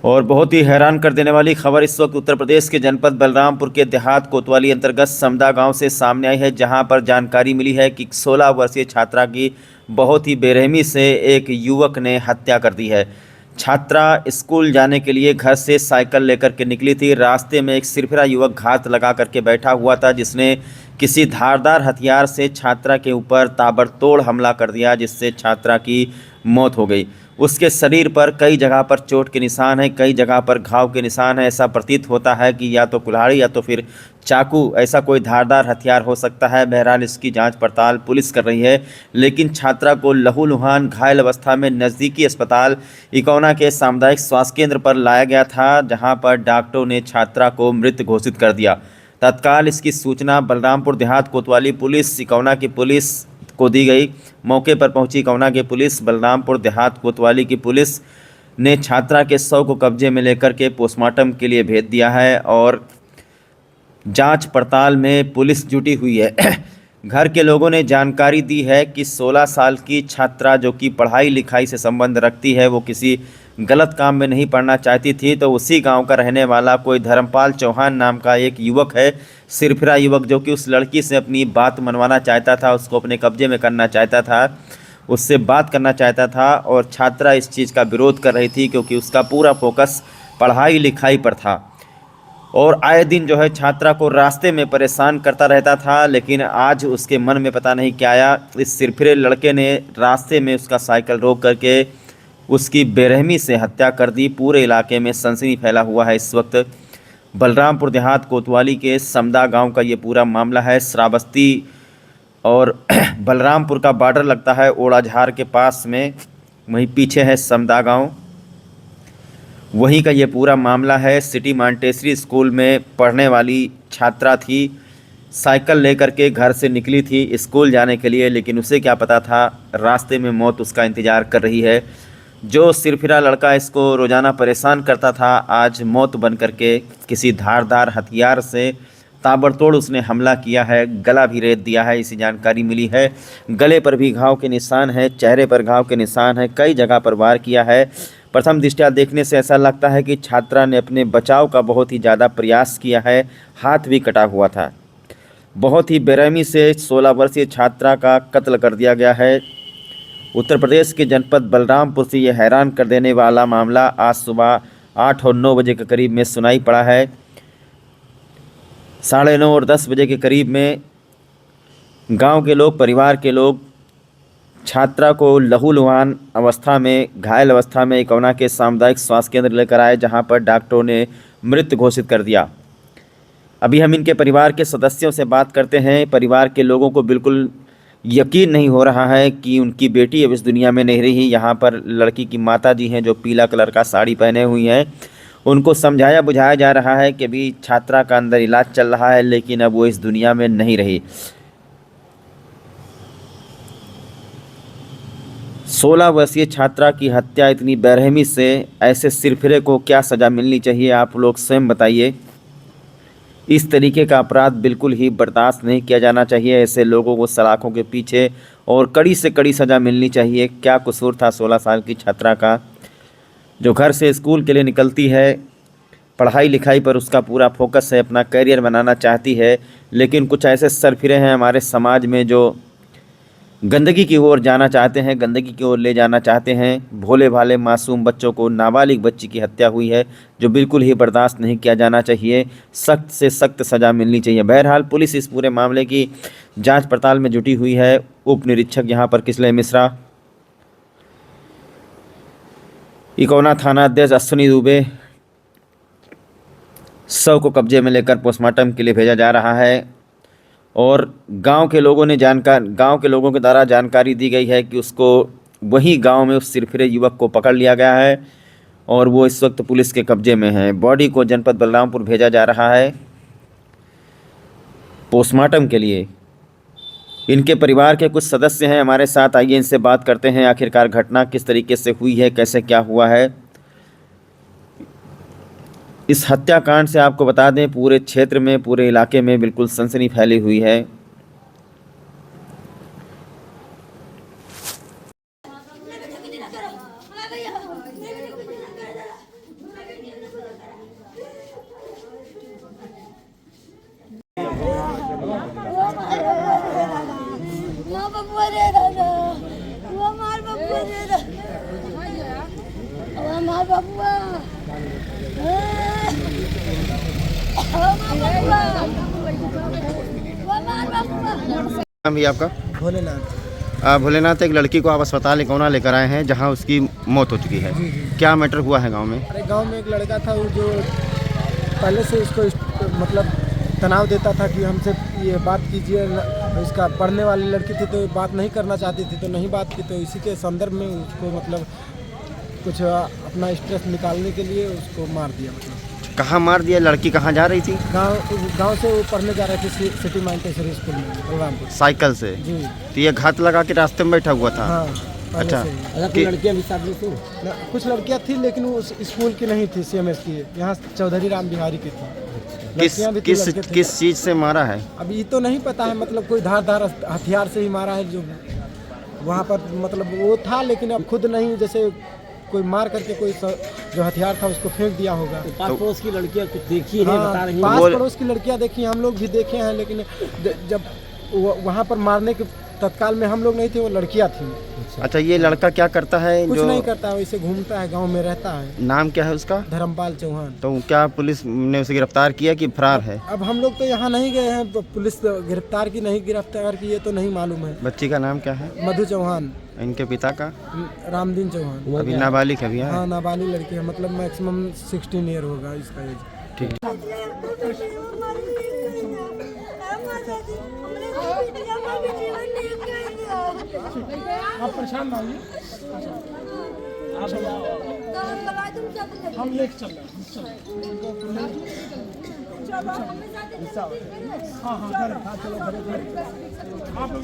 और बहुत ही हैरान कर देने वाली खबर इस वक्त उत्तर प्रदेश के जनपद बलरामपुर के देहात कोतवाली अंतर्गत समदा गांव से सामने आई है, जहां पर जानकारी मिली है कि 16 वर्षीय छात्रा की बहुत ही बेरहमी से एक युवक ने हत्या कर दी है। छात्रा स्कूल जाने के लिए घर से साइकिल लेकर के निकली थी। रास्ते में एक सिरफिरा युवक घात लगा करके बैठा हुआ था, जिसने किसी धारदार हथियार से छात्रा के ऊपर ताबड़तोड़ हमला कर दिया, जिससे छात्रा की मौत हो गई। उसके शरीर पर कई जगह पर चोट के निशान हैं, कई जगह पर घाव के निशान हैं। ऐसा प्रतीत होता है कि या तो कुल्हाड़ी या तो फिर चाकू, ऐसा कोई धारदार हथियार हो सकता है। बहरहाल इसकी जांच पड़ताल पुलिस कर रही है, लेकिन छात्रा को लहूलुहान घायल अवस्था में नज़दीकी अस्पताल इकौना के सामुदायिक स्वास्थ्य केंद्र पर लाया गया था, जहां पर डॉक्टरों ने छात्रा को मृत घोषित कर दिया। तत्काल इसकी सूचना बलरामपुर देहात कोतवाली पुलिस इकौना की पुलिस को दी गई। मौके पर पहुंची इकौना की पुलिस, बलरामपुर देहात कोतवाली की पुलिस ने छात्रा के शव को कब्जे में लेकर के पोस्टमार्टम के लिए भेज दिया है और जांच पड़ताल में पुलिस जुटी हुई है। घर के लोगों ने जानकारी दी है कि 16 साल की छात्रा, जो कि पढ़ाई लिखाई से संबंध रखती है, वो किसी गलत काम में नहीं पढ़ना चाहती थी, तो उसी गांव का रहने वाला कोई धर्मपाल चौहान नाम का एक युवक है, सिरफिरा युवक, जो कि उस लड़की से अपनी बात मनवाना चाहता था, उसको अपने कब्जे में करना चाहता था, उससे बात करना चाहता था। और छात्रा इस चीज़ का विरोध कर रही थी, क्योंकि उसका पूरा फोकस पढ़ाई लिखाई पर था और आए दिन जो है छात्रा को रास्ते में परेशान करता रहता था। लेकिन आज उसके मन में पता नहीं क्या आया, इस सिरफिरे लड़के ने रास्ते में उसका साइकिल रोक करके उसकी बेरहमी से हत्या कर दी। पूरे इलाके में सनसनी फैला हुआ है। इस वक्त बलरामपुर देहात कोतवाली के समदा गांव का ये पूरा मामला है। श्रावस्ती और बलरामपुर का बॉर्डर लगता है ओड़ाझार के पास में, वहीं पीछे है समदा गांव, वहीं का ये पूरा मामला है। सिटी मांटेसरी स्कूल में पढ़ने वाली छात्रा थी, साइकिल लेकर के घर से निकली थी स्कूल जाने के लिए, लेकिन उसे क्या पता था रास्ते में मौत उसका इंतज़ार कर रही है। जो सिरफिरा लड़का इसको रोज़ाना परेशान करता था, आज मौत बन करके किसी धारदार हथियार से ताबड़तोड़ उसने हमला किया है, गला भी रेत दिया है, इसी जानकारी मिली है। गले पर भी घाव के निशान है, चेहरे पर घाव के निशान है, कई जगह पर वार किया है। प्रथम दृष्टया देखने से ऐसा लगता है कि छात्रा ने अपने बचाव का बहुत ही ज़्यादा प्रयास किया है, हाथ भी कटा हुआ था। बहुत ही बेरहमी से 16 वर्षीय छात्रा का कत्ल कर दिया गया है। उत्तर प्रदेश के जनपद बलरामपुर से यह हैरान कर देने वाला मामला आज सुबह 8 और 9 बजे के करीब में सुनाई पड़ा है। 9:30 और 10 बजे के करीब में गांव के लोग, परिवार के लोग छात्रा को लहूलुहान अवस्था में, घायल अवस्था में इकौना के सामुदायिक स्वास्थ्य केंद्र लेकर आए, जहां पर डॉक्टरों ने मृत घोषित कर दिया। अभी हम इनके परिवार के सदस्यों से बात करते हैं। परिवार के लोगों को बिल्कुल यकीन नहीं हो रहा है कि उनकी बेटी अब इस दुनिया में नहीं रही। यहाँ पर लड़की की माता जी हैं, जो पीला कलर का साड़ी पहने हुई हैं। उनको समझाया बुझाया जा रहा है कि अभी छात्रा का अंदर इलाज चल रहा है, लेकिन अब वो इस दुनिया में नहीं रही। 16 वर्षीय छात्रा की हत्या इतनी बेरहमी से, ऐसे सिरफिरे को क्या सज़ा मिलनी चाहिए, आप लोग स्वयं बताइए। इस तरीके का अपराध बिल्कुल ही बर्दाश्त नहीं किया जाना चाहिए। ऐसे लोगों को सलाखों के पीछे और कड़ी से कड़ी सज़ा मिलनी चाहिए। क्या कसूर था 16 साल की छात्रा का, जो घर से स्कूल के लिए निकलती है, पढ़ाई लिखाई पर उसका पूरा फोकस है, अपना करियर बनाना चाहती है, लेकिन कुछ ऐसे सरफिरे हैं हमारे समाज में जो गंदगी की ओर जाना चाहते हैं, गंदगी की ओर ले जाना चाहते हैं। भोले भाले मासूम बच्चों को, नाबालिग बच्ची की हत्या हुई है, जो बिल्कुल ही बर्दाश्त नहीं किया जाना चाहिए। सख्त से सख्त सज़ा मिलनी चाहिए। बहरहाल पुलिस इस पूरे मामले की जांच पड़ताल में जुटी हुई है। उप निरीक्षक यहाँ पर किसलय मिश्रा, इकौना थाना अध्यक्ष अश्विनी दुबे, शव को कब्जे में लेकर पोस्टमार्टम के लिए भेजा जा रहा है। और गांव के लोगों के द्वारा जानकारी दी गई है कि उसको वही गांव में उस सिरफिरे युवक को पकड़ लिया गया है और वो इस वक्त पुलिस के कब्जे में है। बॉडी को जनपद बलरामपुर भेजा जा रहा है पोस्टमार्टम के लिए। इनके परिवार के कुछ सदस्य हैं हमारे साथ, आइए इनसे बात करते हैं आखिरकार घटना किस तरीके से हुई है, कैसे क्या हुआ है। इस हत्याकांड से आपको बता दें, पूरे क्षेत्र में, पूरे इलाके में बिल्कुल सनसनी फैली हुई है। बबुआ रे दादा, वो हमार बबुआ रे दादा, वो हमार बबुआ, वो हमार बबुआ। नाम भी आपका? भोलेनाथ। भोलेनाथ, एक लड़की को आप अस्पताल इकौना लेकर आए हैं जहां उसकी मौत हो चुकी है। क्या मैटर हुआ है गांव में? अरे गांव में एक लड़का था वो जो पहले से इसको मतलब तनाव देता था कि हमसे ये बात कीजिए। इसका पढ़ने वाली लड़की थी तो बात नहीं करना चाहती थी, तो नहीं बात की, तो इसी के संदर्भ में उसको मतलब कुछ अपना स्ट्रेस निकालने के लिए उसको मार दिया। मतलब कहाँ मार दिया? लड़की कहाँ जा रही थी? गांव से वो पढ़ने जा रहे थे सिटी माइंटेसरी स्कूल में बलरामपुर। साइकिल से? जी। तो ये घात लगा के रास्ते में बैठा हुआ था? हाँ। अच्छा, लड़कियां भी साथ में थी? कुछ लड़कियां थी लेकिन वो उस स्कूल की नहीं थी, CMS की, यहाँ चौधरी राम बिहारी की थी। किस चीज से मारा है? अभी ये तो नहीं पता है, मतलब कोई धार हथियार से ही मारा है। जो वहाँ पर मतलब वो था, लेकिन अब खुद नहीं, जैसे कोई मार करके कोई जो हथियार था उसको फेंक दिया होगा। तो पास पड़ोस की लड़कियाँ कुछ देखी है? हाँ, बता रही पास पड़ोस की लड़कियाँ देखी, हम लोग भी देखे हैं, लेकिन जब वहाँ पर मारने के तत्काल में हम लोग नहीं थे, वो लड़कियाँ थी। अच्छा, ये लड़का क्या करता है? कुछ जो नहीं करता है, वैसे घूमता है, गांव में रहता है। नाम क्या है उसका? धर्मपाल चौहान। तो क्या पुलिस ने उसे गिरफ्तार किया कि फरार है? अब हम लोग तो यहाँ नहीं गए हैं, तो पुलिस गिरफ्तार की नहीं गिरफ्तार की ये तो नहीं मालूम है। बच्ची का नाम क्या है? मधु चौहान। इनके पिता का? रामदीन चौहान। अभी नाबालिग है भैया? हाँ, नाबालिग लड़की है, मतलब मैक्सिमम 16 ईयर होगा इसका एज। ठीक। आप परेशान ना होइए, हम लेके चल रहे हैं। हाँ, चलो, आप लोग